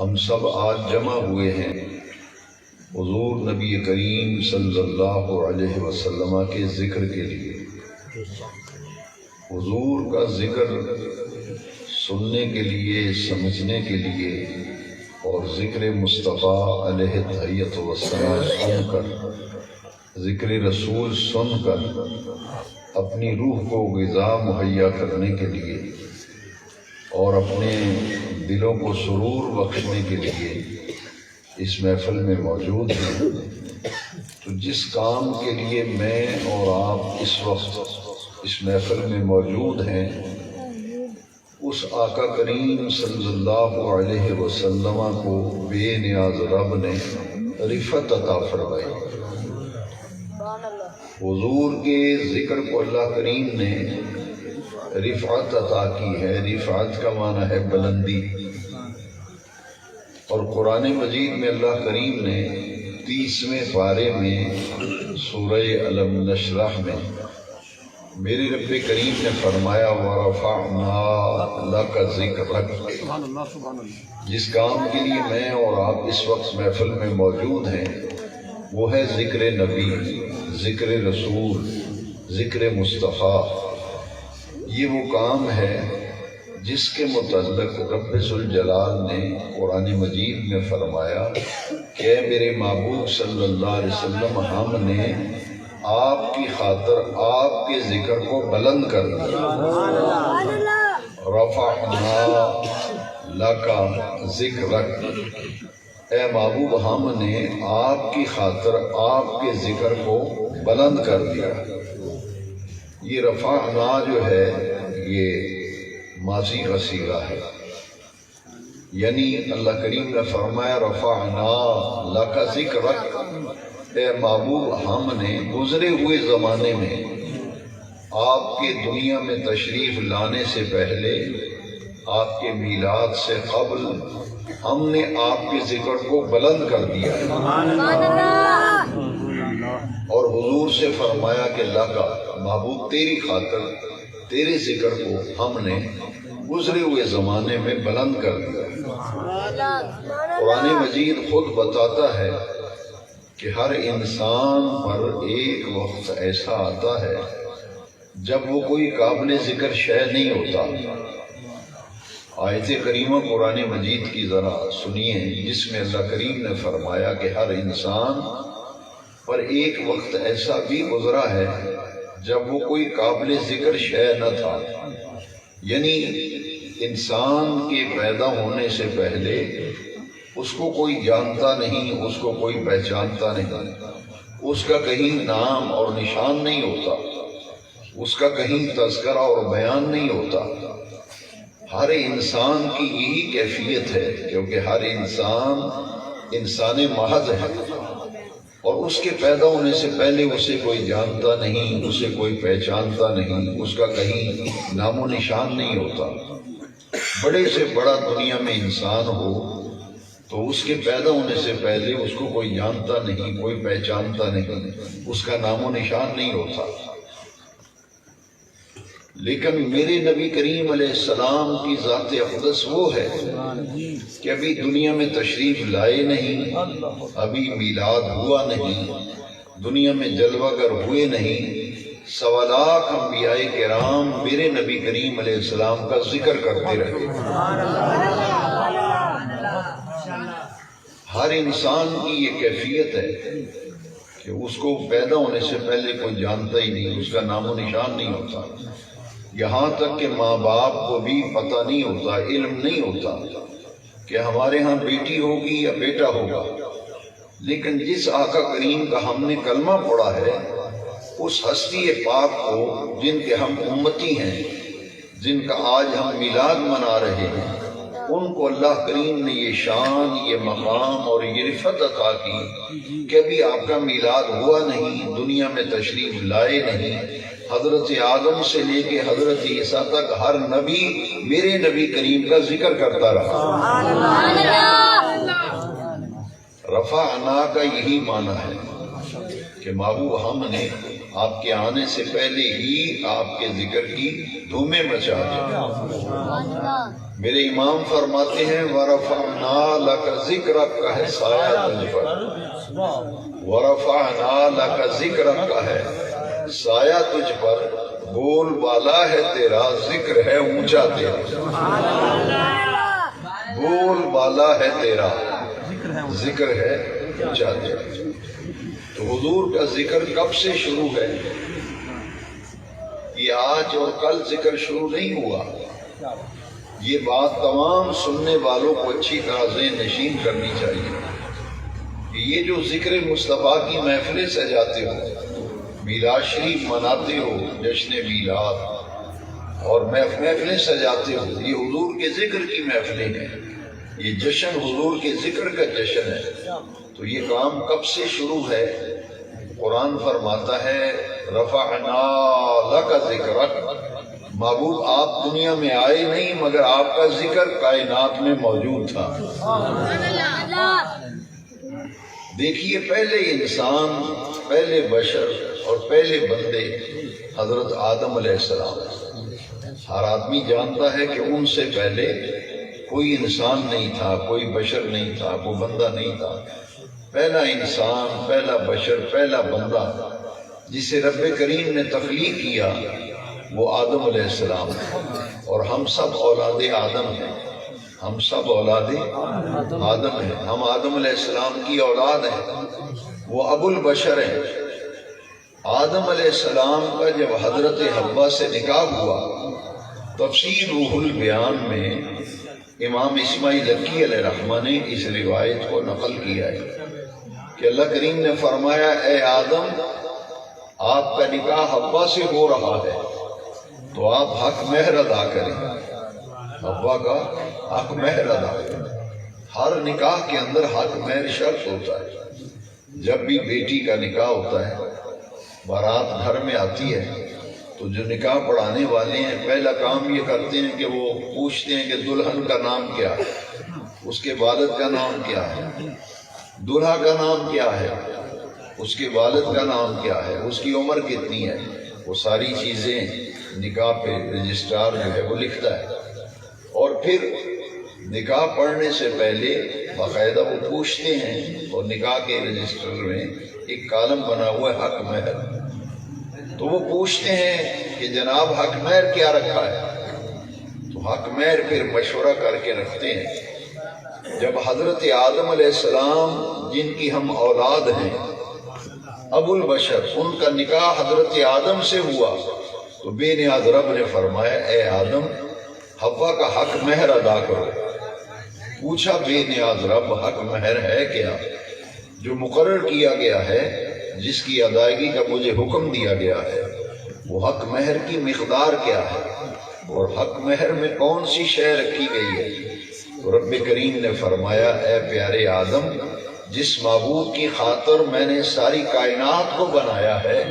ہم سب آج جمع ہوئے ہیں حضور نبی کریم صلی اللہ علیہ وسلم کے ذکر کے لیے۔ حضور کا ذکر سننے کے لیے، سمجھنے کے لیے، اور ذکر مصطفیٰ علیہ تحیت وسلام سن کر، ذکر رسول سن کر اپنی روح کو غذا مہیا کرنے کے لیے اور اپنے دلوں کو سرور بخشنے کے لیے اس محفل میں موجود ہیں۔ تو جس کام کے لیے میں اور آپ اس وقت اس محفل میں موجود ہیں، اس آقا کریم صلی اللہ علیہ وسلم کو بے نیاز رب نے رفعت عطا فرمائی۔ حضور کے ذکر کو اللہ کریم نے رفعت عطا کی ہے۔ رفعت کا معنی ہے بلندی، اور قرآن مجید میں اللہ کریم نے 30ویں پارے میں سورہ الم نشرح میں میرے رب کریم نے فرمایا وَرَفَعْنَا لَكَ ذِكْرَكَ۔ جس کام کے لیے میں اور آپ اس وقت محفل میں موجود ہیں وہ ہے ذکر نبی، ذکر رسول، ذکر مصطفیٰ۔ یہ وہ کام ہے جس کے متعلق رب ذوالجلال نے قرآن مجید میں فرمایا کہ اے میرے معبود صلی اللہ علیہ وسلم، ہم نے آپ کی خاطر آپ کے ذکر کو بلند کر دیا۔ رفعنا لک ذکرک، اے محبوب ہم نے آپ کی خاطر آپ کے ذکر کو بلند کر دیا۔ یہ رفعنا جو ہے یہ ماضی کا صیغہ ہے، یعنی اللہ کریم نے فرمایا رفعنا لک ذکرک، اے محبوب ہم نے گزرے ہوئے زمانے میں آپ کے دنیا میں تشریف لانے سے پہلے، آپ کے میلاد سے قبل ہم نے آپ کے ذکر کو بلند کر دیا، اور حضور سے فرمایا کہ لکا، محبوب تیری خاطر تیرے ذکر کو ہم نے گزرے ہوئے زمانے میں بلند کر دیا۔ قرآن مجید خود بتاتا ہے کہ ہر انسان پر ایک وقت ایسا آتا ہے جب وہ کوئی قابل ذکر شے نہیں ہوتا۔ آیت کریمہ قرآن مجید کی ذرا سنیے، جس میں اللہ کریم نے فرمایا کہ ہر انسان پر ایک وقت ایسا بھی گزرا ہے جب وہ کوئی قابل ذکر شے نہ تھا، یعنی انسان کے پیدا ہونے سے پہلے اس کو کوئی جانتا نہیں، اس کو کوئی پہچانتا نہیں، اس کا کہیں نام اور نشان نہیں ہوتا، اس کا کہیں تذکرہ اور بیان نہیں ہوتا۔ ہر انسان کی یہی کیفیت ہے، کیونکہ ہر انسان محض ہے، اور اس کے پیدا ہونے سے پہلے اسے کوئی جانتا نہیں، اسے کوئی پہچانتا نہیں، اس کا کہیں نام و نشان نہیں ہوتا۔ بڑے سے بڑا دنیا میں انسان ہو تو اس کے پیدا ہونے سے پہلے اس کو کوئی جانتا نہیں، کوئی پہچانتا نہیں، اس کا نام و نشان نہیں ہوتا۔ لیکن میرے نبی کریم علیہ السلام کی ذات اقدس وہ ہے کہ ابھی دنیا میں تشریف لائے نہیں، ابھی میلاد ہوا نہیں، دنیا میں جلوہ گر ہوئے نہیں، 1.25 لاکھ انبیاء کرام میرے نبی کریم علیہ السلام کا ذکر کرتے رہے۔ ہر انسان کی یہ کیفیت ہے کہ اس کو پیدا ہونے سے پہلے کوئی جانتا ہی نہیں، اس کا نام و نشان نہیں ہوتا۔ یہاں تک کہ ماں باپ کو بھی پتہ نہیں ہوتا، علم نہیں ہوتا کہ ہمارے ہاں بیٹی ہوگی یا بیٹا ہوگا۔ لیکن جس آقا کریم کا ہم نے کلمہ پڑھا ہے، اس ہستی پاک کو جن کے ہم امتی ہیں، جن کا آج ہم میلاد منا رہے ہیں، ان کو اللہ کریم نے یہ شان، یہ مقام اور یہ رفعت عطا کی کہ ابھی آپ کا میلاد ہوا نہیں، دنیا میں تشریف لائے نہیں۔ حضرت آدم سے لے کے حضرت عیسیٰ تک ہر نبی میرے نبی کریم کا ذکر کرتا رہا۔ رفعنا کا یہی معنی ہے کہ محبوب ہم نے آپ کے آنے سے پہلے ہی آپ کے ذکر کی دھومیں مچا دی۔ میرے امام فرماتے ہیں وَرَفَعْنَا لَكَ ذِكْرَكَ کا ہے سایہ تجھ پر، وَرَفَعْنَا لَكَ ذِكْرَكَ کا ہے سایہ تجھ پر، بول بالا ہے تیرا، ذکر ہے اونچا تیرا، بول بالا ہے تیرا، ذکر ہے اونچا تیرا۔ تو حضور کا ذکر کب سے شروع ہے؟ یہ آج اور کل ذکر شروع نہیں ہوا، یہ بات تمام سننے والوں کو اچھی طرح ذہن نشین کرنی چاہیے کہ یہ جو ذکر مصطفیٰ کی محفلیں سجاتے ہو، میلاد شریف مناتے ہو، جشن میلاد اور محفلیں سجاتے ہو، یہ حضور کے ذکر کی محفلیں ہیں، یہ جشن حضور کے ذکر کا جشن ہے۔ تو یہ کام کب سے شروع ہے؟ قرآن فرماتا ہے رفعنا لک ذکرک، محبوب آپ دنیا میں آئے نہیں مگر آپ کا ذکر کائنات میں موجود تھا۔ دیکھیے پہلے انسان، پہلے بشر اور پہلے بندے حضرت آدم علیہ السلام۔ ہر آدمی جانتا ہے کہ ان سے پہلے کوئی انسان نہیں تھا، کوئی بشر نہیں تھا، کوئی بندہ نہیں تھا۔ پہلا انسان، پہلا بشر، پہلا بندہ جسے رب کریم نے تخلیق کیا وہ آدم علیہ السلام ہے، اور ہم سب اولاد آدم ہیں، ہم سب اولاد آدم ہیں، ہم آدم علیہ السلام کی اولاد ہیں، وہ ابو البشر ہیں۔ آدم علیہ السلام کا جب حضرت حوا سے نکاح ہوا، تفسیر روح البیان میں امام اسماعیل لکی علیہ رحمہ نے اس روایت کو نقل کیا ہے کہ اللہ کریم نے فرمایا اے آدم، آپ کا نکاح حوا سے ہو رہا ہے تو آپ حق مہر ادا کریں، حوا کا حق مہر ادا کریں۔ ہر نکاح کے اندر حق مہر شرط ہوتا ہے۔ جب بھی بیٹی کا نکاح ہوتا ہے، بارات گھر میں آتی ہے تو جو نکاح پڑھانے والے ہیں پہلا کام یہ کرتے ہیں کہ وہ پوچھتے ہیں کہ دلہن کا نام کیا ہے، اس کے والد کا نام کیا ہے، دلہا کا نام کیا ہے، اس کے والد کا نام کیا ہے، اس کی عمر کتنی ہے، وہ ساری چیزیں نکاح پہ رجسٹرار جو ہے وہ لکھتا ہے۔ اور پھر نکاح پڑھنے سے پہلے باقاعدہ وہ پوچھتے ہیں، اور نکاح کے رجسٹر میں ایک کالم بنا ہوا ہے حق مہر، تو وہ پوچھتے ہیں کہ جناب حق مہر کیا رکھا ہے، تو حق مہر پھر مشورہ کر کے رکھتے ہیں۔ جب حضرت آدم علیہ السلام جن کی ہم اولاد ہیں، ابو البشر، ان کا نکاح حضرت آدم سے ہوا تو بے نیاز رب نے فرمایا اے آدم، حوا کا حق مہر ادا کرو۔ پوچھا بے نیاز رب حق مہر ہے کیا؟ جو مقرر کیا گیا ہے، جس کی ادائیگی کا مجھے حکم دیا گیا ہے، وہ حق مہر کی مقدار کیا ہے، اور حق مہر میں کون سی شے رکھی گئی ہے؟ تو رب کریم نے فرمایا اے پیارے آدم، جس معبود کی خاطر میں نے ساری کائنات کو بنایا ہے،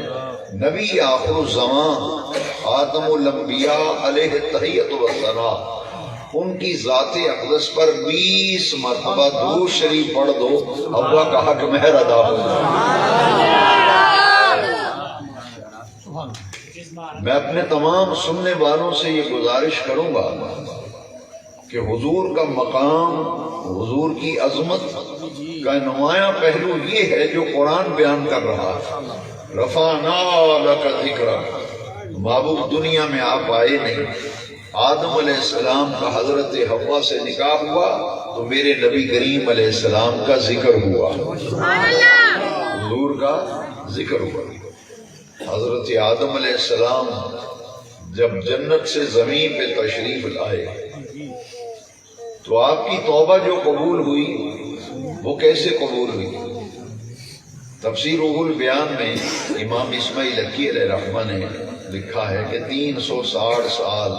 نبی آخر الزمان خاتم الانبیاء علیہ التحیۃ والثناء، ان کی ذات اقدس پر 20 مرتبہ درود شریف پڑھ دو، حوا کا حق مہر ادا ہو۔ میں اپنے تمام سننے والوں سے یہ گزارش کروں گا کہ حضور کا مقام، حضور کی عظمت کا نمایاں پہلو یہ ہے جو قرآن بیان کر رہا ہے، رفعنا لک ذکرک۔ محبوب دنیا میں آپ آئے نہیں، آدم علیہ السلام کا حضرت حوا سے نکاح ہوا تو میرے نبی کریم علیہ السلام کا ذکر ہوا، حضور کا ذکر ہوا۔ حضرت آدم علیہ السلام جب جنت سے زمین پہ تشریف لائے تو آپ کی توبہ جو قبول ہوئی وہ کیسے قبول ہوئی؟ تفسیر روح البیان میں امام اسماعیل لکی علیہ رحمہ نے لکھا ہے کہ 360 سال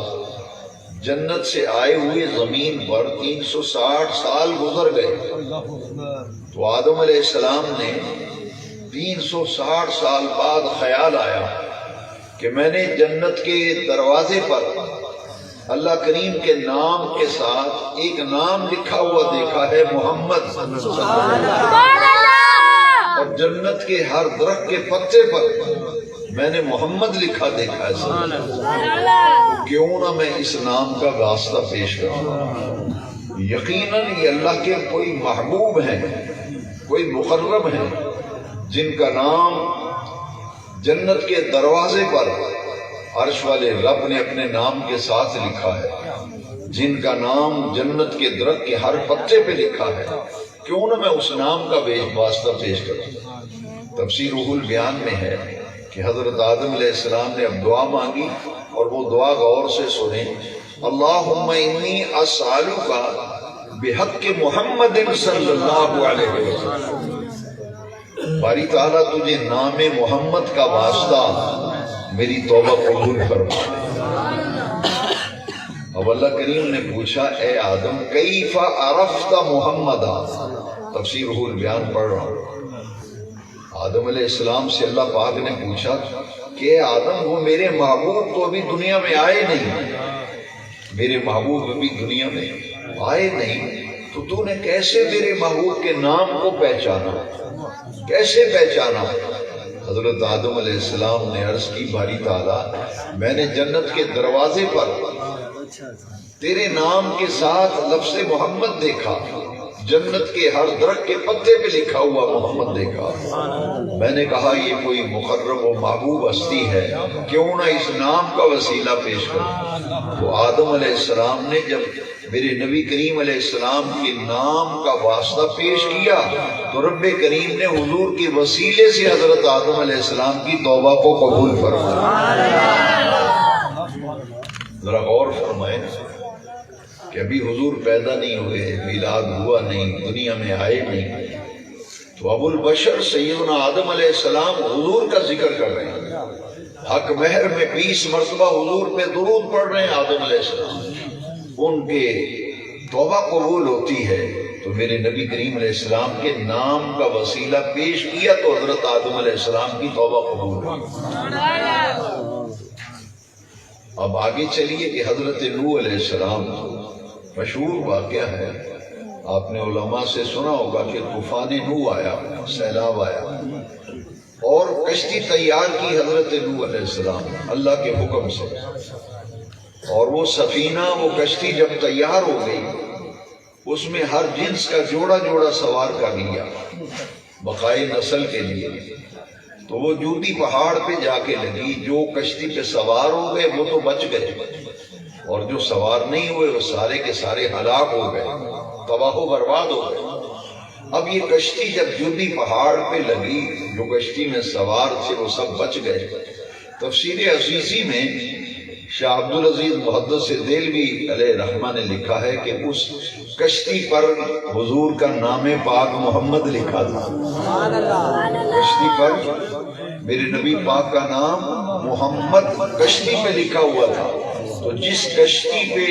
جنت سے آئے ہوئے زمین پر 360 سال گزر گئے، تو آدم علیہ السلام نے 360 سال بعد خیال آیا کہ میں نے جنت کے دروازے پر اللہ کریم کے نام کے ساتھ ایک نام لکھا ہوا دیکھا ہے، محمد صلی اللہ علیہ وسلم، اور جنت کے ہر درخت کے پتے پر میں نے محمد لکھا دیکھا ہے سر، کیوں نہ میں اس نام کا واسطہ پیش کروں۔ یقیناً یہ اللہ کے کوئی محبوب ہیں، کوئی مقرب ہیں، جن کا نام جنت کے دروازے پر عرش والے رب نے اپنے نام کے ساتھ لکھا ہے، جن کا نام جنت کے درخت کے ہر پتے پہ لکھا ہے، کیوں نہ میں اس نام کا واسطہ پیش کروں۔ تفسیر روح البیان میں ہے کہ حضرت آدم علیہ السلام نے اب دعا مانگی، اور وہ دعا غور سے سنیں۔ اللہم انی اسألک بحق محمد صلی اللہ علیہ وسلم، باری تعالیٰ تجھے نام محمد کا واسطہ میری توبہ قبول فرما۔ اب اللہ کریم نے پوچھا، اے آدم کیف عرفت محمدا، تفسیر روح البیان پڑھ رہا ہوں۔ آدم علیہ السلام سے اللہ پاک نے پوچھا کہ اے آدم وہ میرے محبوب تو ابھی دنیا میں آئے نہیں، میرے محبوب ابھی دنیا میں آئے نہیں، تو نے کیسے میرے محبوب کے نام کو پہچانا، کیسے پہچانا؟ حضرت آدم علیہ السلام نے عرض کی، باری تعالیٰ میں نے جنت کے دروازے پر تیرے نام کے ساتھ لفظ محمد دیکھا، جنت کے ہر درخت کے پتے پہ لکھا ہوا محمد دیکھا، میں نے کہا یہ کوئی مقرب و محبوب ہستی ہے، کیوں نہ اس نام کا وسیلہ پیش کروں۔ تو آدم علیہ السلام نے جب میرے نبی کریم علیہ السلام کے نام کا واسطہ پیش کیا تو رب کریم نے حضور کے وسیلے سے حضرت آدم علیہ السلام کی توبہ کو قبول فرمایا۔ ذرا غور فرمائیں کہ ابھی حضور پیدا نہیں ہوئے، میلاد ہوا نہیں، دنیا میں آئے نہیں، تو ابو البشر سیدنا آدم علیہ السلام حضور کا ذکر کر رہے ہیں، حق مہر میں 20 مرتبہ حضور پہ درود پڑھ رہے ہیں آدم علیہ السلام، ان کے توبہ قبول ہوتی ہے تو میرے نبی کریم علیہ السلام کے نام کا وسیلہ پیش کیا تو حضرت آدم علیہ السلام کی توبہ قبول ہوئی۔ اب آگے چلیے کہ حضرت نوح علیہ السلام، مشہور واقعہ ہے، آپ نے علماء سے سنا ہوگا کہ طوفان نوح آیا، سیلاب آیا، اور کشتی تیار کی حضرت نوح علیہ السلام اللہ کے حکم سے، اور وہ سفینہ، وہ کشتی جب تیار ہو گئی اس میں ہر جنس کا جوڑا جوڑا سوار کر لیا بقائے نسل کے لیے، تو وہ جوتی پہاڑ پہ جا کے لگی، جو کشتی پہ سوار ہو گئے وہ تو بچ گئے، اور جو سوار نہیں ہوئے وہ سارے کے سارے ہلاک ہو گئے، تباہ و برباد ہو گئے۔ اب یہ کشتی جب جوتی پہاڑ پہ لگی، جو کشتی میں سوار تھے وہ سب بچ گئے۔ تفسیر عزیزی میں شاہ عبدالعزیز محدث دہلوی علیہ رحمہ نے لکھا ہے کہ اس کشتی پر حضور کا نام پاک محمد لکھا تھا، کشتی پر میرے نبی پاک کا نام محمد کشتی پہ لکھا ہوا تھا، تو جس کشتی پہ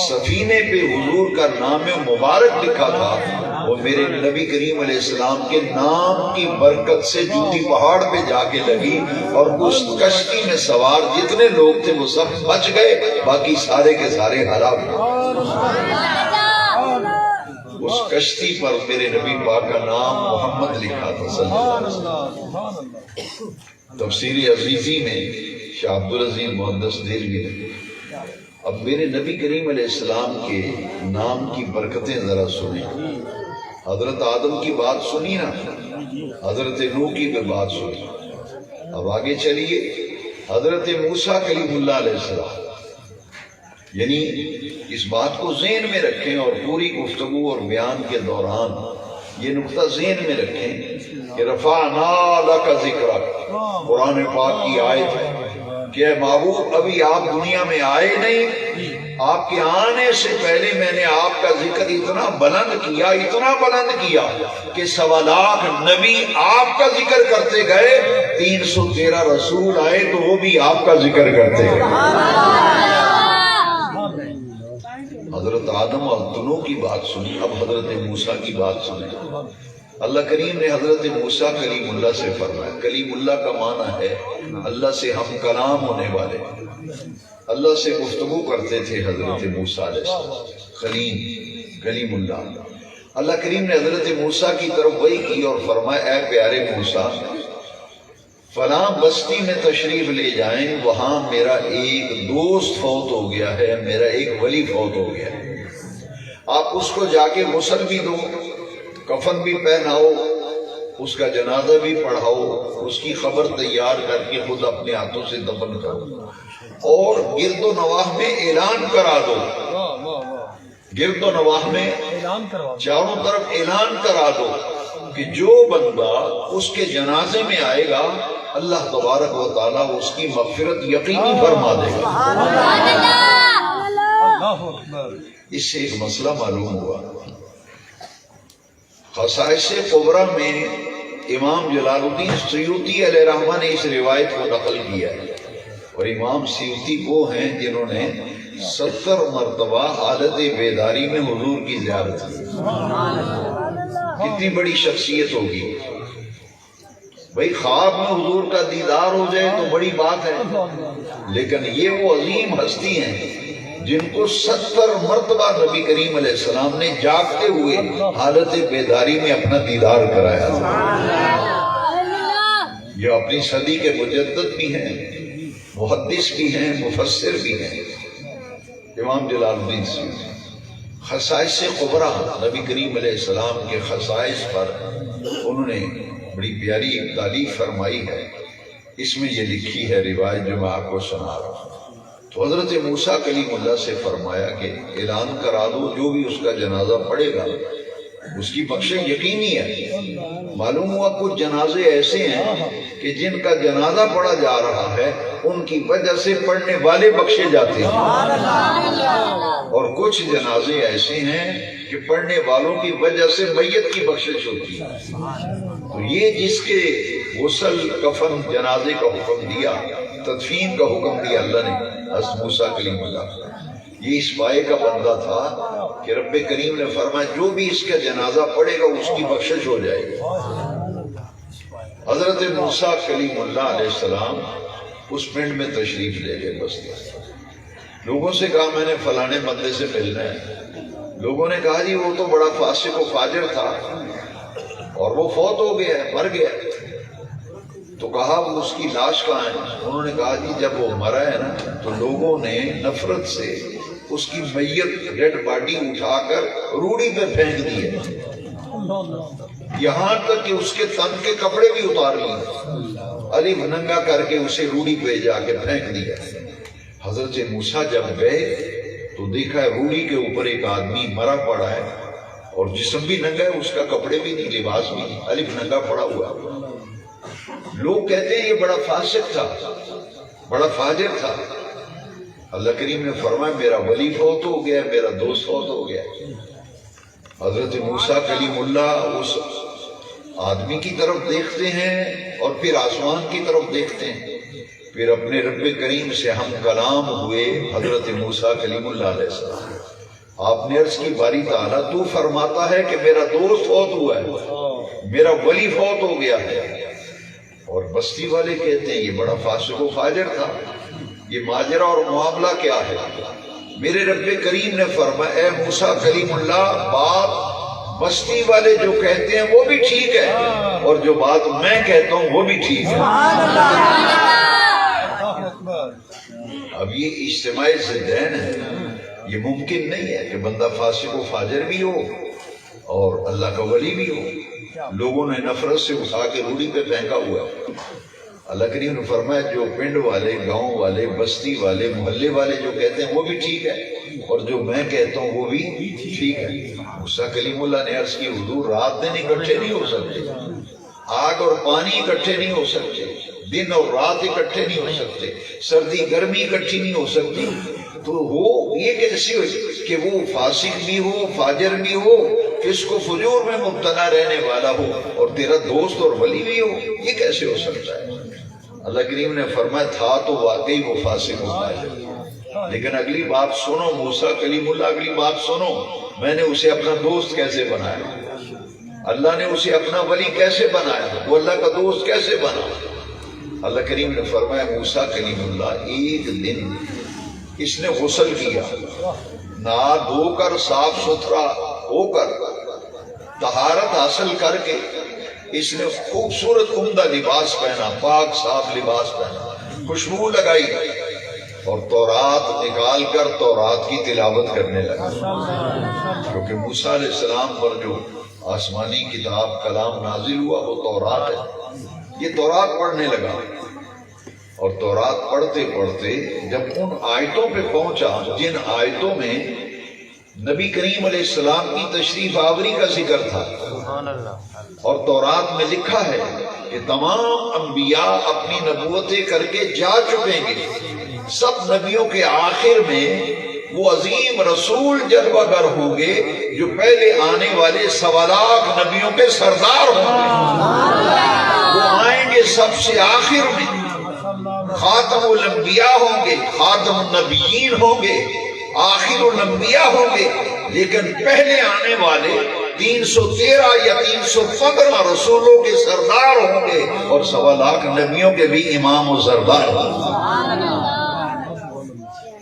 سفینے پہ حضور کا نام مبارک لکھا تھا وہ میرے نبی کریم علیہ السلام کے نام کی برکت سے جوتی پہاڑ پہ جا کے لگی، اور اس کشتی میں سوار جتنے لوگ تھے وہ سب بچ گئے، باقی سارے کے سارے ہلاک ہوئے۔ اس کشتی پر میرے نبی پاک کا نام محمد لکھا تھا صلی اللہ علیہ وسلم۔ تفسیر عزیزی میں شاہ عبدالعزیز محدث دہلوی نے، اب میرے نبی کریم علیہ السلام کے نام کی برکتیں ذرا سنیں۔ حضرت آدم کی بات سنی نا، حضرت نوح کی بھی بات سنی، اب آگے چلیے حضرت موسیٰ کلیم اللہ علیہ السلام، یعنی اس بات کو ذہن میں رکھیں اور پوری گفتگو اور بیان کے دوران یہ نقطہ ذہن میں رکھیں کہ رفعنا لک ذکرک، قرآن پاک کی آیت ہے کہ اے محبوب ابھی آپ دنیا میں آئے نہیں، آپ کے آنے سے پہلے میں نے آپ کا ذکر اتنا بلند کیا، اتنا بلند کیا کہ 1.25 لاکھ نبی آپ کا ذکر کرتے گئے، 313 رسول آئے تو وہ بھی آپ کا ذکر کرتے گئے۔ حضرت آدم اور نوح کی بات سنی، اب حضرت موسیٰ کی بات سنیں۔ اللہ کریم نے حضرت موسیٰ کلیم اللہ سے فرمایا، کلیم اللہ کا معنی ہے اللہ سے ہم کلام ہونے والے، اللہ سے گفتگو کرتے تھے حضرت موسیٰ علیہ السلام، کلیم اللہ۔ اللہ کریم نے حضرت موسیٰ کی طرف وحی کی اور فرمایا، اے پیارے موسیٰ فلاں بستی میں تشریف لے جائیں، وہاں میرا ایک دوست فوت ہو گیا ہے، میرا ایک ولی فوت ہو گیا ہے، آپ اس کو جا کے غسل بھی دو، کفن بھی پہناؤ، اس کا جنازہ بھی پڑھاؤ، اس کی خبر تیار کر کے خود اپنے ہاتھوں سے دفن کرو، اور گرد و نواح میں اعلان کرا دو، گرد و نواح میں چاروں طرف اعلان کرا دو کہ جو بندہ اس کے جنازے میں آئے گا اللہ تبارک و تعالیٰ اس کی مغفرت یقینی فرما دے گا۔ اس سے ایک مسئلہ معلوم ہوا، خصائص کبریٰ میں امام جلال الدین سیوطی علیہ رحمہ نے اس روایت کو نقل کیا ہے، اور امام سیوطی وہ ہیں جنہوں نے 70 مرتبہ حالت بیداری میں حضور کی زیارت کی۔ کتنی بڑی شخصیت ہوگی بھئی، خواب میں حضور کا دیدار ہو جائے تو بڑی بات ہے، لیکن یہ وہ عظیم ہستی ہیں جن کو 70 مرتبہ نبی کریم علیہ السلام نے جاگتے ہوئے حالت بیداری میں اپنا دیدار کرایا تھا۔ یہ اپنی صدی کے مجدد بھی ہیں، محدث بھی ہیں، مفسر بھی ہیں، امام جلال الدین سیوطی۔ خصائص کبریٰ نبی کریم علیہ السلام کے خصائص پر انہوں نے بڑی پیاری ایک تعلیف فرمائی ہے، اس میں یہ لکھی ہے روایت جو میں آپ کو سنا رہا ہوں۔ تو حضرت موسیٰ کلیم اللہ سے فرمایا کہ اعلان کرا دو جو بھی اس کا جنازہ پڑے گا اس کی بخشش یقینی ہے۔ معلوم ہوا کچھ جنازے ایسے ہیں کہ جن کا جنازہ پڑھا جا رہا ہے ان کی وجہ سے پڑھنے والے بخشے جاتے ہیں، اور کچھ جنازے ایسے ہیں کہ پڑھنے والوں کی وجہ سے میت کی بخشش ہوتی ہے۔ تو یہ جس کے غسل، کفن، جنازے کا حکم دیا، تدفین کا حکم دیا اللہ نے، حضرت موسیٰ کلیم اللہ، یہ اس پائے کا بندہ تھا کہ رب کریم نے فرمایا جو بھی اس کا جنازہ پڑے گا اس کی بخشش ہو جائے گی۔ حضرت موسیٰ کلیم اللہ علیہ السلام اس پنڈ میں تشریف لے گئے، بستی لوگوں سے کہا میں نے فلانے بندے سے ملنا ہے۔ لوگوں نے کہا جی وہ تو بڑا فاسق و فاجر تھا اور وہ فوت ہو گیا ہے، مر گیا۔ تو کہا وہ اس کی لاش کہاں ہے؟ انہوں نے کہا جی جب وہ مرا ہے نا تو لوگوں نے نفرت سے اس کی میت ڈیڈ باڈی اٹھا کر روڑی پہ پھینک دی ہے، یہاں تک کہ اس کے تن کے کپڑے بھی اتار لیے، علی ننگا کر کے اسے روڑی پہ جا کے پھینک دیا۔ حضرت موسیٰ جب گئے تو دیکھا ہے روڑی کے اوپر ایک آدمی مرا پڑا ہے اور جسم بھی ننگا ہے، اس کا کپڑے بھی نہیں، لباس بھی نہیں، علی ننگا پڑا ہوا۔ لوگ کہتے ہیں یہ بڑا فاسق تھا، بڑا فاجر تھا۔ اللہ کریم نے فرمایا میرا ولی فوت ہو گیا، میرا دوست فوت ہو گیا۔ حضرت موسیٰ کلیم اللہ اس آدمی کی طرف دیکھتے ہیں اور پھر آسمان کی طرف دیکھتے ہیں، پھر اپنے رب کریم سے ہم کلام ہوئے حضرت موسیٰ کلیم اللہ علیہ السلام۔ آپ نے عرض کی باری تعالیٰ تو فرماتا ہے کہ میرا دوست فوت ہوا ہے، میرا ولی فوت ہو گیا ہے، اور بستی والے کہتے ہیں یہ بڑا فاسق و فاجر تھا، یہ ماجرہ اور معاملہ کیا ہے؟ میرے رب کریم نے فرمایا اے موسیٰ کلیم اللہ، بات بستی والے جو کہتے ہیں وہ بھی ٹھیک ہے اور جو بات میں کہتا ہوں وہ بھی ٹھیک ہے۔ اب یہ اجتماع ذہن ہے، یہ ممکن نہیں ہے کہ بندہ فاسق و فاجر بھی ہو اور اللہ کا ولی بھی ہو۔ لوگوں نے نفرت سے اٹھا کے روڑی پہ پھینکا ہوا ہے۔ اللہ کریم نے فرمایا جو پنڈ والے، گاؤں والے، بستی والے، محلے والے جو کہتے ہیں وہ بھی ٹھیک ہے اور جو میں کہتا ہوں وہ بھی ٹھیک ہے۔ موسیٰ کلیم اللہ نے عرض کی حضور رات دن اکٹھے نہیں ہو سکتے، آگ اور پانی اکٹھے نہیں ہو سکتے، دن اور رات اکٹھے نہیں ہو سکتے، سردی گرمی اکٹھی نہیں ہو سکتی۔ تو وہ یہ کیسے ہو کہ وہ فاسق بھی ہو، فاجر بھی ہو، فسق و فجور میں مبتلا رہنے والا ہو اور تیرا دوست اور ولی بھی ہو؟ یہ کیسے ہو سکتا ہے؟ اللہ کریم نے فرمایا تھا تو واقعی وہ فاسق ہوتا ہے، لیکن اگلی بات سنو موسیٰ کلیم اللہ، اگلی بات سنو، میں نے اسے اپنا دوست کیسے بنایا، اللہ نے اسے اپنا ولی کیسے بنایا، وہ اللہ کا دوست کیسے بنا۔ اللہ کریم نے فرمایا موسیٰ کلیم اللہ ایک دن اس نے غسل کیا، نہا دھو کر صاف ستھرا ہو کر طہارت حاصل کر کے اس نے خوبصورت عمدہ لباس پہنا، پاک صاف لباس پہنا، خوشبو لگائی اور تورات نکال کر تورات کی تلاوت کرنے لگا، کیونکہ موسیٰ علیہ السلام پر جو آسمانی کتاب کلام نازل ہوا وہ تورات ہے۔ یہ تورات پڑھنے لگا اور تورات پڑھتے پڑھتے جب ان آیتوں پہ پہنچا جن آیتوں میں نبی کریم علیہ السلام کی تشریف آوری کا ذکر تھا، اور تورات میں لکھا ہے کہ تمام انبیاء اپنی نبوتیں کر کے جا چکیں گے، سب نبیوں کے آخر میں وہ عظیم رسول جلوہ گر ہوں گے جو پہلے آنے والے 1.25 لاکھ نبیوں کے سردار ہوں گے، وہ آئیں گے سب سے آخر میں، خاتم الانبیاء ہوں گے، خاتم النبیین ہوں گے، آخر الانبیاء ہوں گے، لیکن پہلے آنے والے 313 یا 315 رسولوں کے سردار ہوں گے اور 1.25 لاکھ نبیوں کے بھی امام و سردار ہوں گے،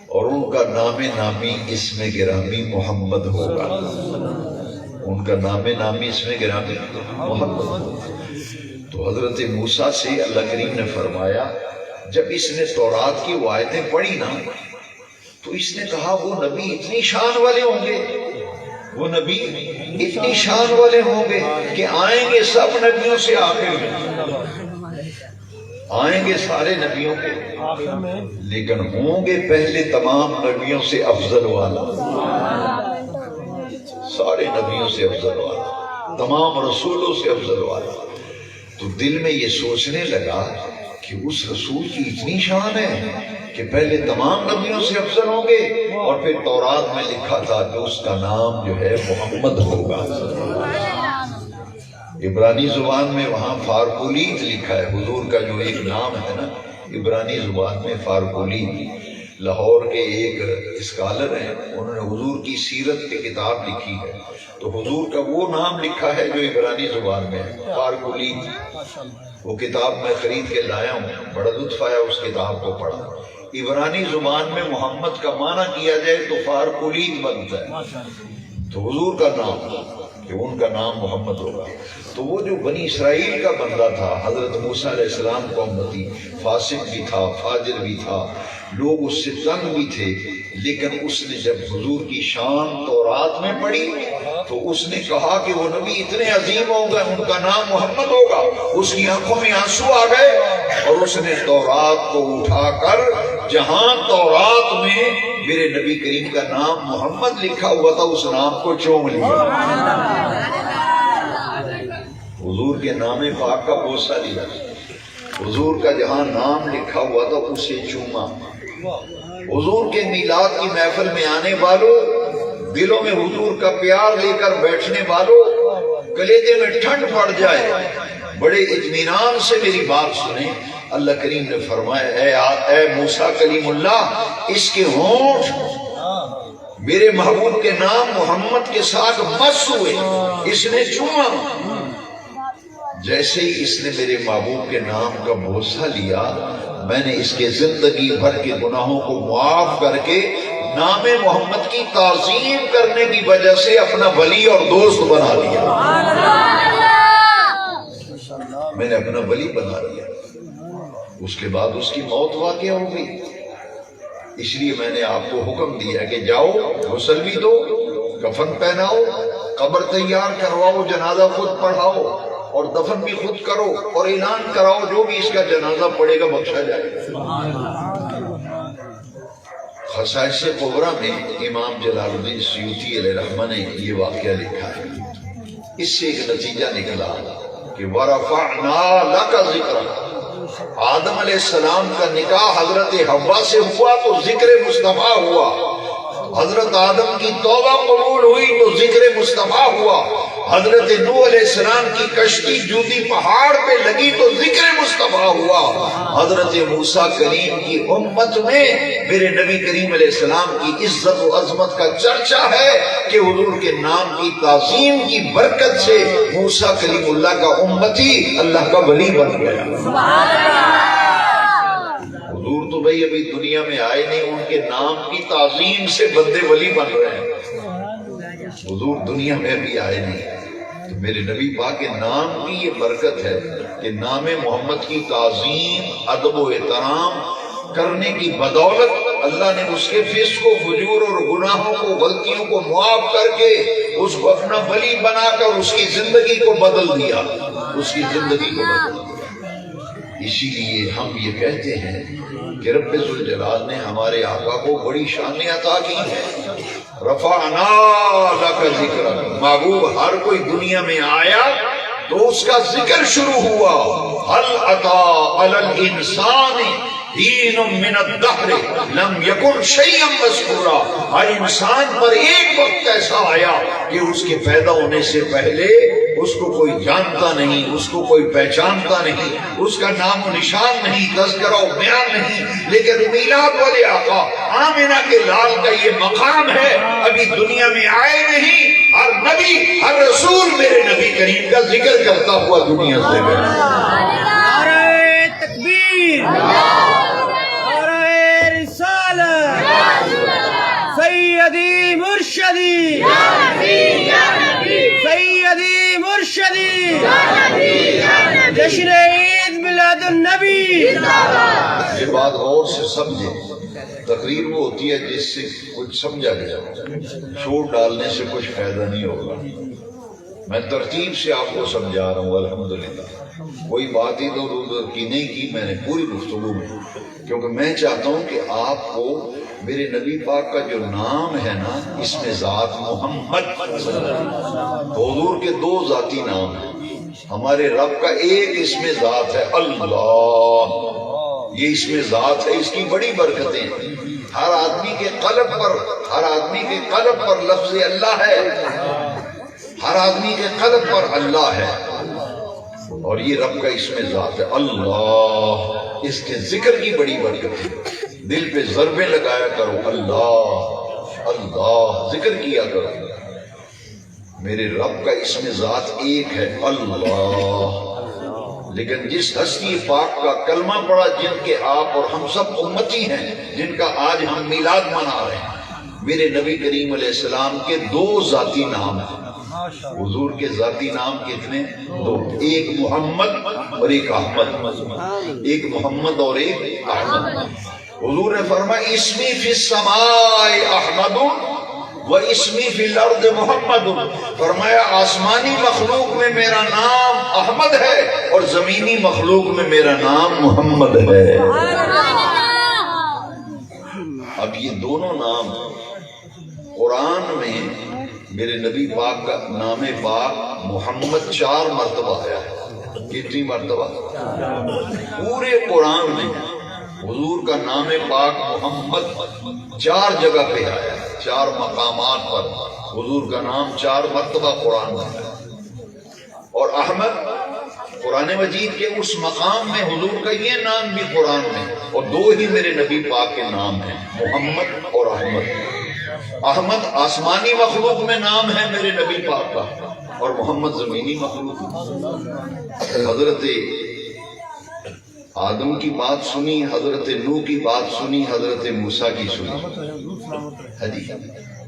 اور ان کا نام نامی اسم گرامی محمد ہوگا، ان کا نام نامی اسم گرامی محمد ہوگا۔ تو حضرت موسیٰ سے اللہ کریم نے فرمایا جب اس نے تورات کی وہ آیتیں پڑھی نا تو اس نے کہا وہ نبی اتنی شان والے ہوں گے، وہ نبی اتنی شان والے ہوں گے کہ آئیں گے سب نبیوں سے آخر میں، آئیں گے سارے نبیوں کے لیکن ہوں گے پہلے تمام نبیوں سے افضل والا، سارے نبیوں سے افضل والا، تمام رسولوں سے افضل والا۔ تو دل میں یہ سوچنے لگا کہ اس رسول کی اتنی شان ہے کہ پہلے تمام نبیوں سے افضل ہوں گے، اور پھر تورات میں لکھا تھا کہ اس کا نام جو ہے محمد ہوگا۔ عبرانی زبان میں وہاں فارکولید لکھا ہے، حضور کا جو ایک نام ہے نا عبرانی زبان میں فارکولید، لاہور کے ایک اسکالر ہیں، انہوں نے حضور کی سیرت کی کتاب لکھی ہے، تو حضور کا وہ نام لکھا ہے جو عبرانی زبان میں ہے، فارکولید۔ وہ کتاب میں خرید کے لایا ہوں، بڑا لطف آیا اس کتاب کو پڑھا۔ عبرانی زبان میں محمد کا معنی کیا جائے تو فارکولید بنتا ہے، تو حضور کا نام کہ ان کا نام محمد ہوگا۔ تو وہ جو بنی اسرائیل کا بندہ تھا، حضرت موسیٰ علیہ السلام کو امتی، فاسق بھی تھا، فاجر بھی تھا، لوگ اس سے تنگ بھی تھے، لیکن اس نے جب حضور کی شان تورات میں پڑھی تو اس نے کہا کہ وہ نبی اتنے عظیم ہوں گے، ان کا نام محمد ہوگا۔ اس کی آنکھوں میں آنسو آ گئے اور اس نے تورات کو اٹھا کر جہاں تورات میں میرے نبی کریم کا نام محمد لکھا ہوا تھا اس نام کو چوم لیا، حضور کے نام پاک کا بوسہ لیا، حضور کا جہاں نام لکھا ہوا تھا اسے چوما۔ حضور کے میلاد کی محفل میں آنے والوں، دلوں میں حضور کا پیار لے کر بیٹھنے والوں، کلیجے میں ٹھنڈ پڑ جائے، بڑے اطمینان سے میری بات سنیں۔ اللہ کریم نے فرمایا اے موسیٰ کلیم اللہ، اس کے ہونٹ میرے محبوب کے نام محمد کے ساتھ مس ہوئے، اس نے چوما۔ جیسے ہی اس نے میرے محبوب کے نام کا بوسہ لیا، میں نے اس کے زندگی بھر کے گناہوں کو معاف کر کے نام محمد کی تعظیم کرنے کی وجہ سے اپنا ولی اور دوست بنا لیا، میں نے اپنا ولی بنا لیا۔ اس کے بعد اس کی موت واقع ہو گئی، اس لیے میں نے آپ کو حکم دیا کہ جاؤ غسل بھی دو، کفن پہناؤ، قبر تیار کرواؤ، جنازہ خود پڑھاؤ اور دفن بھی خود کرو، اور اعلان کراؤ جو بھی اس کا جنازہ پڑے گا بخشا جائے گا۔ خصائص کبریٰ میں امام جلال الدین سیوطی علیہ رحمہ نے یہ واقعہ لکھا ہے۔ اس سے ایک نتیجہ نکلا کہ وَرَفَعْنَا لَكَ ذِكْرَكَ، آدم علیہ السلام کا نکاح حضرت حوا سے ہوا تو ذکر مصطفیٰ ہوا، حضرت آدم کی توبہ قبول ہوئی تو ذکر مصطفیٰ ہوا، حضرت نوح علیہ السلام کی کشتی جودی پہاڑ پہ لگی تو ذکر مصطفیٰ ہوا، حضرت موسیٰ کریم کی امت میں میرے نبی کریم علیہ السلام کی عزت و عظمت کا چرچا ہے کہ حضور کے نام کی تعظیم کی برکت سے موسیٰ کلیم اللہ کا امتی اللہ کا ولی بن گیا۔ حضور تو بھئی ابھی دنیا میں آئے نہیں، ان کے نام کی تعظیم سے بندے ولی بن رہے ہیں، حضور دنیا میں ابھی آئے نہیں۔ تو میرے نبی پاک کے نام کی یہ برکت ہے کہ نام محمد کی تعظیم، ادب و احترام کرنے کی بدولت اللہ نے اس کے فسق و فجور اور گناہوں کو، غلطیوں کو معاف کر کے اس کو اپنا ولی بنا کر اس کی زندگی کو بدل دیا، اس کی زندگی کو بدل دیا۔ اسی لیے ہم یہ کہتے ہیں کہ رب ذوالجلال نے ہمارے آقا کو بڑی شان عطا کی ہے۔ رفعنا لک ذکرک، محبوب ہر کوئی دنیا میں آیا تو اس کا ذکر شروع ہوا۔ هل اتی علی الانسان حین من الدہر لم یکن شیئا مذکورا، ہر انسان پر ایک وقت ایسا آیا کہ اس کے پیدا ہونے سے پہلے اس کو کوئی جانتا نہیں، اس کو کوئی پہچانتا نہیں، اس کا نام و نشان نہیں، تذکرہ و بیان نہیں، لیکن میلاد والے آقا آمنہ کے لال کا یہ مقام ہے، ابھی دنیا میں آئے نہیں، ہر نبی ہر رسول میرے نبی کریم کا ذکر کرتا ہوا دنیا سے گیا۔ نعرہ تکبیر، نعرہ رسالت، سیدی مرشدی، سیدی مرشدی، جشن عید میلاد النبی۔ یہ بات غور سے سمجھے، تقریر وہ ہوتی ہے جس سے کچھ سمجھا گیا، شور ڈالنے سے کچھ فائدہ نہیں ہوگا۔ میں ترتیب سے آپ کو سمجھا رہا ہوں الحمدللہ، کوئی بات ادھر ادھر کی نہیں کی میں نے پوری گفتگو میں، کیونکہ میں چاہتا ہوں کہ آپ کو میرے نبی پاک کا جو نام ہے نا، اس میں ذات محمد، حضور کے دو ذاتی نام ہیں، ہمارے رب کا ایک اس میں ذات ہے اللہ، یہ اس میں ذات ہے، اس کی بڑی برکتیں ہیں۔ ہر آدمی کے قلب پر لفظ اللہ ہے، ہر آدمی کے قلب پر اللہ ہے، اور یہ رب کا اس میں ذات ہے اللہ، اس کے ذکر کی بڑی برکت ہے۔ دل پہ ضربیں لگایا کرو، اللہ اللہ ذکر کیا کرو۔ میرے رب کا اس میں ذات ایک ہے اللہ، لیکن جس ہستی پاک کا کلمہ پڑا، جن کے آپ اور ہم سب امتی ہیں، جن کا آج ہم میلاد منا رہے ہیں، میرے نبی کریم علیہ السلام کے دو ذاتی نام ہیں۔ حضور کے ذاتی نام کتنے؟ دو، ایک محمد اور ایک احمد، ایک محمد اور ایک احمد۔ حضور نے فرمایا اسمی فی السماء احمد و اسمی فی الارض محمد، فرمایا آسمانی مخلوق میں میرا نام احمد ہے اور زمینی مخلوق میں میرا نام محمد ہے۔ اب یہ دونوں نام قرآن میں میرے نبی پاک کا نام پاک محمد 4 مرتبہ آیا ہے۔ کتنی مرتبہ؟ پورے قرآن میں حضور کا نام پاک محمد 4 جگہ پہ آیا ہے، 4 مقامات پر حضور کا نام 4 مرتبہ قرآن میں آیا۔ اور احمد قرآن مجید کے اس مقام میں حضور کا یہ نام بھی قرآن میں، اور 2 ہی میرے نبی پاک کے نام ہیں، محمد اور احمد۔ احمد آسمانی مخلوق میں نام ہے میرے نبی پاک کا، اور محمد زمینی مخلوق۔ حضرت آدم کی بات سنی، حضرت نوح کی بات سنی، حضرت موسیٰ کی سنی،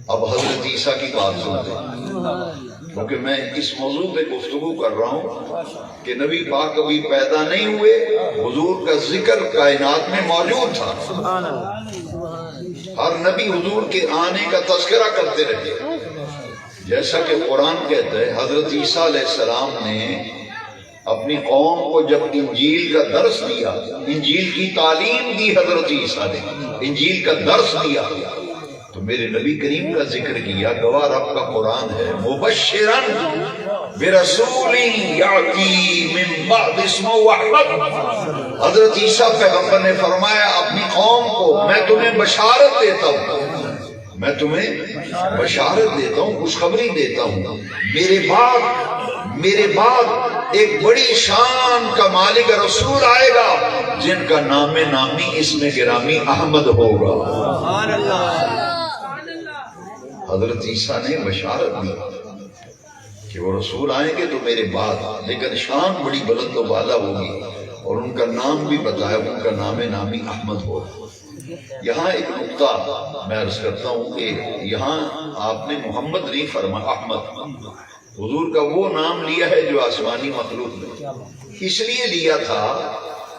اب حضرت عیسیٰ کی بات سنتے ہیں، کیونکہ میں اس موضوع پہ گفتگو کر رہا ہوں کہ نبی پاک کبھی پیدا نہیں ہوئے، حضور کا ذکر کائنات میں موجود تھا، ہر نبی حضور کے آنے کا تذکرہ کرتے رہے، جیسا کہ قرآن کہتا ہے حضرت عیسیٰ علیہ السلام نے اپنی قوم کو جب انجیل کا درس دیا، انجیل کی تعلیم دی حضرت عیسیٰ نے، انجیل کا درس دیا، تو میرے نبی کریم کا ذکر کیا، گواہ رب کا قرآن ہے، مبشراً برسول یاتی من بعد اسمہ احمد۔ حضرت عیسیٰ پیغمبر نے فرمایا اپنی قوم کو میں تمہیں بشارت دیتا ہوں، میں تمہیں بشارت دیتا ہوں، خوشخبری دیتا ہوں، میرے بعد ایک بڑی شان کا مالک رسول آئے گا جن کا نام نامی اسم گرامی احمد ہوگا۔ حضرت عیسیٰ نے بشارت دی کہ وہ رسول آئیں گے تو میرے بعد، لیکن شان بڑی بلند و بالا ہوگی، اور ان کا نام بھی بتایا، ان کا نام نامی احمد ہوگا۔ یہاں ایک نقطہ میں عرض کرتا ہوں کہ یہاں آپ نے محمد نہیں فرمایا، احمد، حضور کا وہ نام لیا ہے جو آسمانی مخلوق نے اس لیے لیا تھا،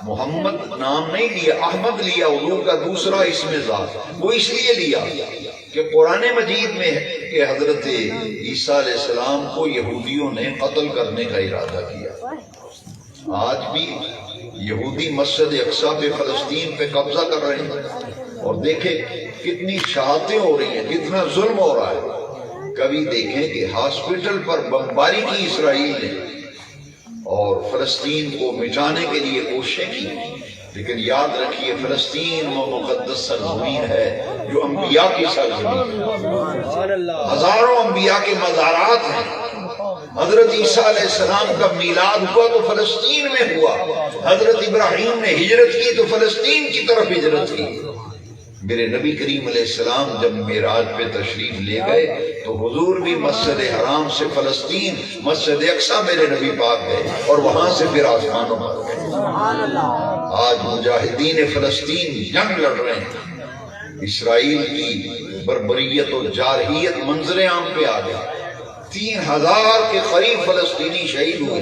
محمد نام نہیں لیا، احمد لیا، حضور کا دوسرا اسم ذات، وہ اس لیے لیا کہ قرآن مجید میں ہے کہ حضرت عیسیٰ علیہ السلام کو یہودیوں نے قتل کرنے کا ارادہ کیا۔ آج بھی یہودی مسجد اقصی پہ، فلسطین پہ قبضہ کر رہے ہیں، اور دیکھیں کتنی شہادتیں ہو رہی ہیں، کتنا ظلم ہو رہا ہے۔ کبھی دیکھیں کہ ہاسپٹل پر بمباری کی اسرائیل نے اور فلسطین کو مٹانے کے لیے کوششیں کی، لیکن یاد رکھیے فلسطین وہ مقدس سرزمین ہے جو انبیاء کی سرزمین ہے، ہزاروں انبیاء کے مزارات ہیں۔ حضرت عیسیٰ علیہ السلام کا میلاد ہوا تو فلسطین میں ہوا، حضرت ابراہیم نے ہجرت کی تو فلسطین کی طرف ہجرت کی۔ میرے نبی کریم علیہ السلام جب معراج پہ تشریف لے گئے تو حضور بھی مسجد حرام سے فلسطین مسجد اقصی میرے نبی پاک گئے اور وہاں سے پھر آسمانوں پر گئے۔ آج مجاہدین فلسطین جنگ لڑ رہے ہیں، اسرائیل کی بربریت و جارحیت منظر عام پہ آ گیا۔ 3000 کے قریب فلسطینی شہید ہوئے،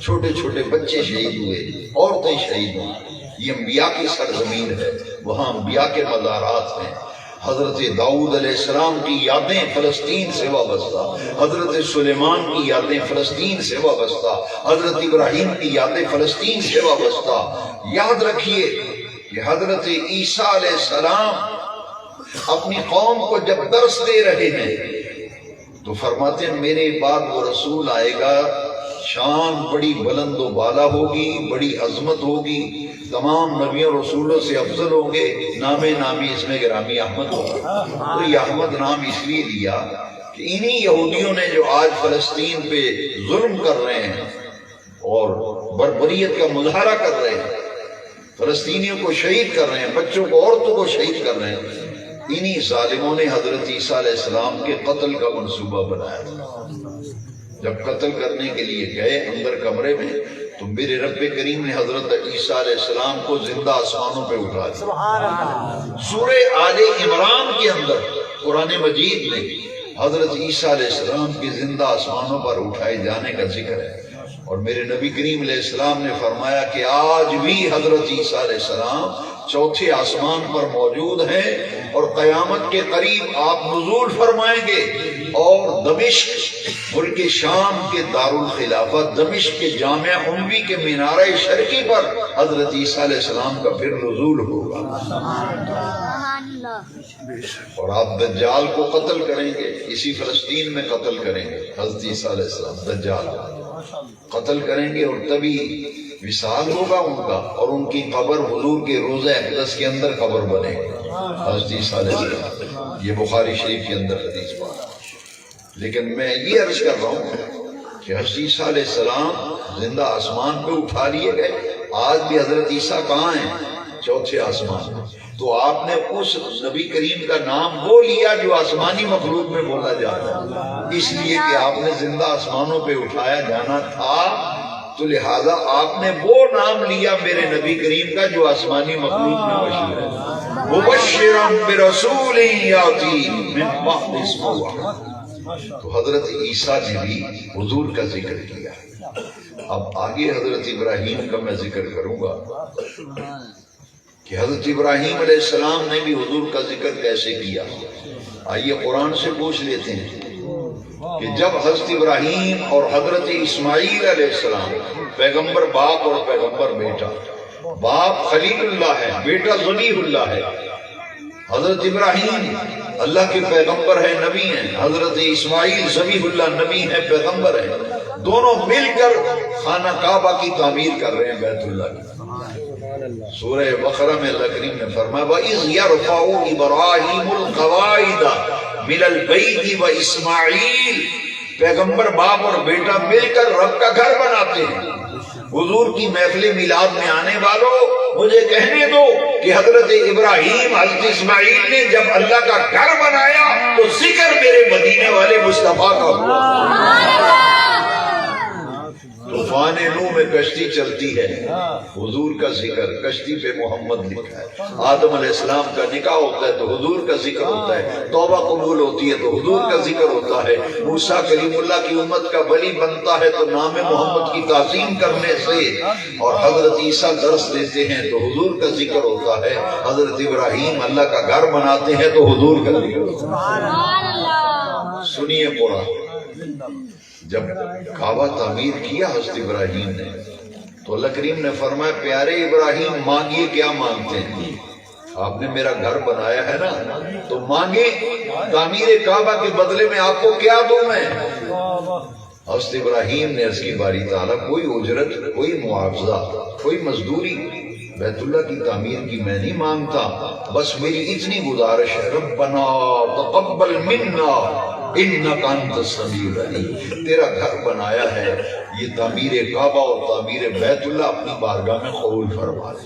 چھوٹے چھوٹے بچے شہید ہوئے، عورتیں شہید ہوئی۔ یہ انبیاء کی سرزمین ہے، وہاں انبیاء کے مزارات ہیں۔ حضرت داؤد علیہ السلام کی یادیں فلسطین سے وابستہ، حضرت سلیمان کی یادیں فلسطین سے وابستہ، حضرت ابراہیم کی یادیں فلسطین سے وابستہ۔ یاد رکھیے کہ حضرت عیسیٰ علیہ السلام اپنی قوم کو جب درس دے رہے ہیں تو فرماتے ہیں میرے بعد وہ رسول آئے گا، شان بڑی بلند و بالا ہوگی، بڑی عظمت ہوگی، تمام نبیوں رسولوں سے افضل ہوں گے، نام نامی اس میں گرامی احمد ہوگا۔ تو یہ احمد نام اس لیے لیا کہ انہی یہودیوں نے جو آج فلسطین پہ ظلم کر رہے ہیں اور بربریت کا مظاہرہ کر رہے ہیں، فلسطینیوں کو شہید کر رہے ہیں، بچوں کو عورتوں کو شہید کر رہے ہیں، انہی ظالموں نے حضرت عیسیٰ علیہ السلام کے قتل کا منصوبہ بنایا تھا۔ جب قتل کرنے کے لیے گئے اندر کمرے میں تو میرے رب کریم نے حضرت عیسیٰ علیہ السلام کو زندہ آسمانوں پہ اٹھا دیا۔ سورہ آل عمران کے اندر قرآن مجید میں حضرت عیسیٰ علیہ السلام کی زندہ آسمانوں پر اٹھائے جانے کا ذکر ہے، اور میرے نبی کریم علیہ السلام نے فرمایا کہ آج بھی حضرت عیسیٰ علیہ السلام چوتھے آسمان پر موجود ہیں، اور قیامت کے قریب آپ نزول فرمائیں گے، اور دمشق ملک شام کے دارالخلافہ دمشق کے جامع اموی کے مینارہ شرقی پر حضرت عیسیٰ علیہ السلام کا پھر نزول ہوگا، اور آپ دجال کو قتل کریں گے، اسی فلسطین میں قتل کریں گے حضرت عیسیٰ علیہ السلام، دجال قتل کریں گے، اور تبھی وصال ہوگا ان کا، اور ان کی قبر حضور کے روضہ اقدس کے اندر قبر بنے گی حضرت عیسیٰ علیہ السلام۔ یہ بخاری شریف کے اندر حدیث پاک۔ لیکن میں یہ عرض کر رہا ہوں کہ حضرت عیسیٰ علیہ السلام زندہ آسمان پہ اٹھا لیے گئے، آج بھی حضرت عیسیٰ کہاں ہیں؟ چوتھے آسمان میں۔ تو آپ نے اس نبی کریم کا نام وہ لیا جو آسمانی مخلوق میں بولا جاتا ہے، اس لیے کہ آپ نے زندہ آسمانوں پہ اٹھایا جانا تھا، تو لہذا آپ نے وہ نام لیا میرے نبی کریم کا جو آسمانی مخلوق میں مشہور ہے، مبشرا برسول یاتی من بعد اسمہ احمد۔ تو حضرت عیسیٰ نے بھی حضور کا ذکر کیا۔ اب آگے حضرت ابراہیم کا میں ذکر کروں گا کہ حضرت ابراہیم علیہ السلام نے بھی حضور کا ذکر کیسے کیا۔ آئیے قرآن سے پوچھ لیتے ہیں کہ جب حضرت ابراہیم اور حضرت اسماعیل علیہ السلام، پیغمبر باپ اور پیغمبر بیٹا، باپ خلیل اللہ ہے، بیٹا ذبیح اللہ ہے، حضرت ابراہیم اللہ کے پیغمبر ہیں، نبی ہیں، حضرت اسماعیل ذبیح اللہ نبی ہیں، پیغمبر ہیں، دونوں مل کر خانہ کعبہ کی تعمیر کر رہے ہیں، بیت اللہ کی۔ سورہ بقرہ میں اللہ کریم نے فرمایا وَإِذْ يَرْفَعُ إِبْرَاهِيمُ الْقَوَاعِدَ مِنَ الْبَيْتِ وَإِسْمَاعِيلُ، پیغمبر باپ اور بیٹا مل کر رب کا گھر بناتے ہیں۔ حضور کی محفل میلاد میں آنے والوں، مجھے کہنے دو کہ حضرت ابراہیم حضرت اسماعیل نے جب اللہ کا گھر بنایا تو ذکر میرے مدینے والے مصطفیٰ کا ہوا۔ تو طوفان نوح میں کشتی چلتی ہے، حضور کا ذکر، کشتی پہ محمد لکھا ہے۔ آدم علیہ السلام کا نکاح ہوتا ہے تو حضور کا ذکر ہوتا ہے، توبہ قبول ہوتی ہے تو حضور کا ذکر ہوتا ہے، موسیٰ کلیم اللہ کی امت کا ولی بنتا ہے تو نام محمد کی تعظیم کرنے سے، اور حضرت عیسیٰ درس دیتے ہیں تو حضور کا ذکر ہوتا ہے، حضرت ابراہیم اللہ کا گھر بناتے ہیں تو حضور کا ذکر ہوتا ہے۔ سنیے قرآن، جب کعبہ تعمیر کیا حضرت ابراہیم نے تو اللہ کریم نے فرمایا پیارے ابراہیم مانگیے کیا مانگتے ہیں، آپ نے میرا گھر بنایا ہے نا تو مانگے تعمیر کعبہ کے بدلے میں آپ کو کیا دوں میں۔ حضرت ابراہیم نے عرض کی باری تعالیٰ کوئی اجرت، کوئی معاوضہ، کوئی مزدوری بیت اللہ کی تعمیر کی میں نہیں مانگتا، بس میری اتنی گزارش ہے ربنا تقبل منا انک انت السمیع العلیم، تیرا گھر بنایا ہے، یہ تعمیر کعبہ اور تعمیر بیت اللہ اپنی بارگاہ میں قبول فرما لے۔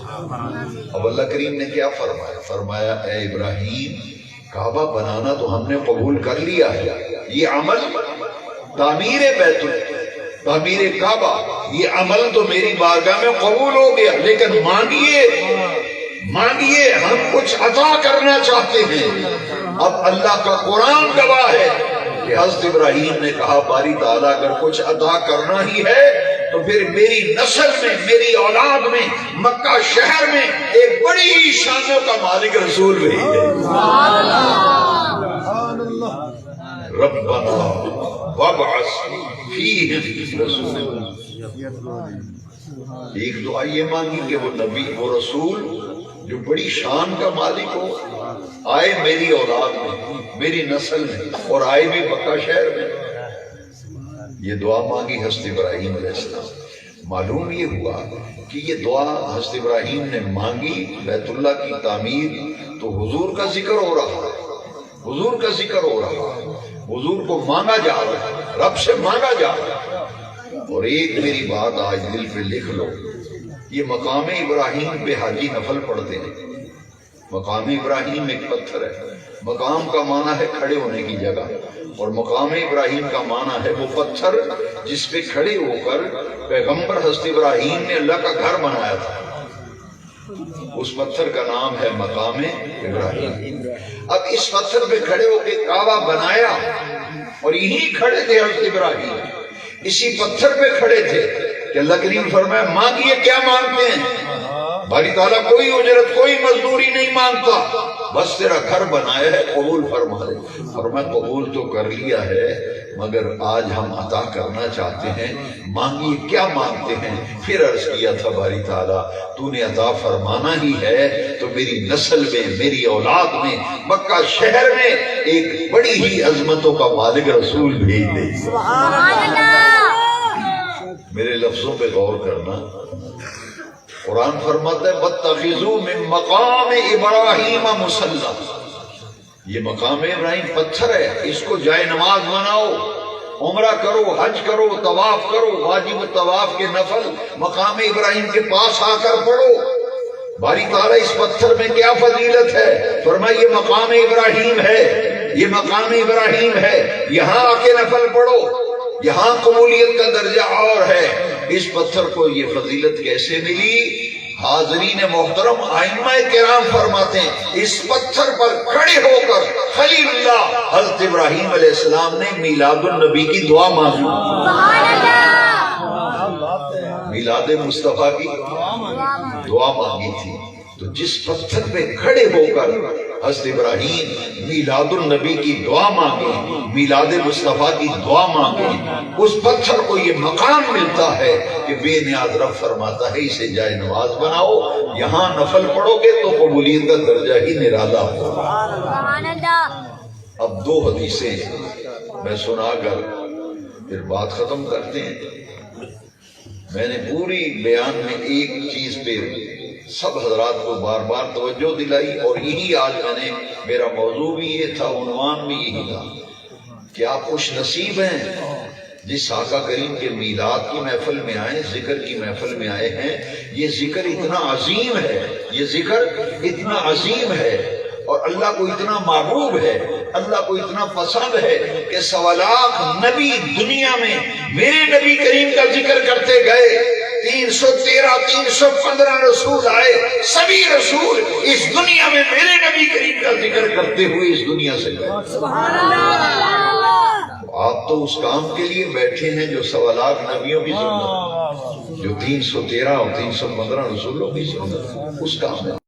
اب اللہ کریم نے کیا فرمایا؟ فرمایا اے ابراہیم کعبہ بنانا تو ہم نے قبول کر لیا ہے، یہ عمل تعمیر بیت اللہ، تعمیر کعبہ، یہ عمل تو میری بارگاہ میں قبول ہو گیا، لیکن مانگیے ہم کچھ عطا کرنا چاہتے ہیں۔ اب اللہ کا قرآن گواہ ہے کہ حضرت ابراہیم نے کہا باری تعالیٰ اگر کچھ عطا کرنا ہی ہے تو پھر میری نسل میں، میری اولاد میں، مکہ شہر میں ایک بڑی شانوں کا مالک رسول بھی ہے۔ ربنا وابعث فیہم رسولا، ایک دعا یہ مانگی کہ وہ نبی، وہ رسول جو بڑی شان کا مالک ہو آئے میری اولاد میں، میری نسل میں، اور آئے بھی مکہ شہر میں۔ یہ دعا مانگی حضرت ابراہیم علیہ السلام۔ معلوم یہ ہوا کہ یہ دعا حضرت ابراہیم نے مانگی بیت اللہ کی تعمیر تو حضور کا ذکر ہو رہا ہے، حضور کا ذکر ہو رہا ہے، حضور کو مانگا جا رہا ہے، رب سے مانگا جا رہا ہے۔ اور ایک میری بات آج دل پہ لکھ لو، یہ مقام ابراہیم پہ حاجی نفل پڑھتے ہیں۔ مقام ابراہیم ایک پتھر ہے، مقام کا معنی ہے کھڑے ہونے کی جگہ، اور مقام ابراہیم کا معنی ہے وہ پتھر جس پہ کھڑے ہو کر پیغمبر حضرت ابراہیم نے اللہ کا گھر بنایا تھا، اس پتھر کا نام ہے مقام ابراہیم۔ اب اس پتھر پہ کھڑے ہو کے کعبہ بنایا اور یہی کھڑے تھے حضرت ابراہیم، اسی پتھر پہ کھڑے تھے کہ اللہ کریم فرمایا مانگیے کیا مانگتے ہیں، باری تعالیٰ کوئی اجرت، کوئی مزدوری نہیں مانگتا، بس تیرا گھر بنایا ہے، قبول فرما لے۔ فرمایا قبول تو کر لیا ہے مگر آج ہم عطا کرنا چاہتے ہیں، مانگیے کیا مانگتے ہیں۔ پھر عرض کیا تھا باری تعالیٰ تو نے عطا فرمانا ہی ہے تو میری نسل میں، میری اولاد میں، مکہ شہر میں ایک بڑی ہی عظمتوں کا مالک رسول بھیج دے۔ میرے لفظوں پہ غور کرنا، قرآن فرماتا ہے وَاتَّخِذُوا مِن مَقَامِ إِبْرَاهِيمَ مُصَلًّى، یہ مقام ابراہیم پتھر ہے، اس کو جائے نماز بناؤ، عمرہ کرو، حج کرو، طواف کرو، واجب طواف کے نفل مقام ابراہیم کے پاس آ کر پڑھو۔ باری تعالیٰ اس پتھر میں کیا فضیلت ہے؟ فرمایا یہ مقام ابراہیم ہے، یہ مقام ابراہیم ہے، یہاں آ کے نفل پڑھو، یہاں قبولیت کا درجہ اور ہے۔ اس پتھر کو یہ فضیلت کیسے ملی؟ حاضرین محترم، ائمہ کرام فرماتے ہیں اس پتھر پر کھڑے ہو کر خلیل اللہ حضرت ابراہیم علیہ السلام نے میلاد النبی کی دعا مانگی، میلاد مصطفیٰ کی دعا مانگی تھی۔ تو جس پتھر پہ کھڑے ہو کر حضرت ابراہیم میلاد النبی کی دعا مانگے، میلاد مصطفیٰ کی دعا مانگے، اس پتھر کو یہ مقام ملتا ہے کہ بے نیاز رب فرماتا ہے اسے جائے نماز بناؤ، یہاں نفل پڑھو گے تو قبولیت کا درجہ ہی نرالا ہوگا۔ اب دو حدیثیں میں سنا کر پھر بات ختم کرتے ہیں۔ میں نے پوری بیان میں ایک چیز پہ سب حضرات کو بار بار توجہ دلائی، اور یہی آج میں نے، میرا موضوع بھی یہ تھا، عنوان بھی یہی تھا کہ آپ خوش نصیب ہیں جس آقا کریم کے میلاد کی محفل میں آئے، ذکر کی محفل میں آئے ہیں۔ یہ ذکر اتنا عظیم ہے، یہ ذکر اتنا عظیم ہے، اور اللہ کو اتنا محبوب ہے، اللہ کو اتنا پسند ہے کہ 1.25 لاکھ نبی دنیا میں میرے نبی کریم کا ذکر کرتے گئے، 313 315 رسول آئے، سبھی رسول اس دنیا میں میرے نبی کریم کا ذکر کرتے ہوئے اس دنیا سے گئے۔ سبحان اللہ۔ آپ تو اس کام کے لیے بیٹھے ہیں جو 1.25 لاکھ نبیوں کی سنت، جو 313 اور 315 رسولوں کی سنت، اس کام میں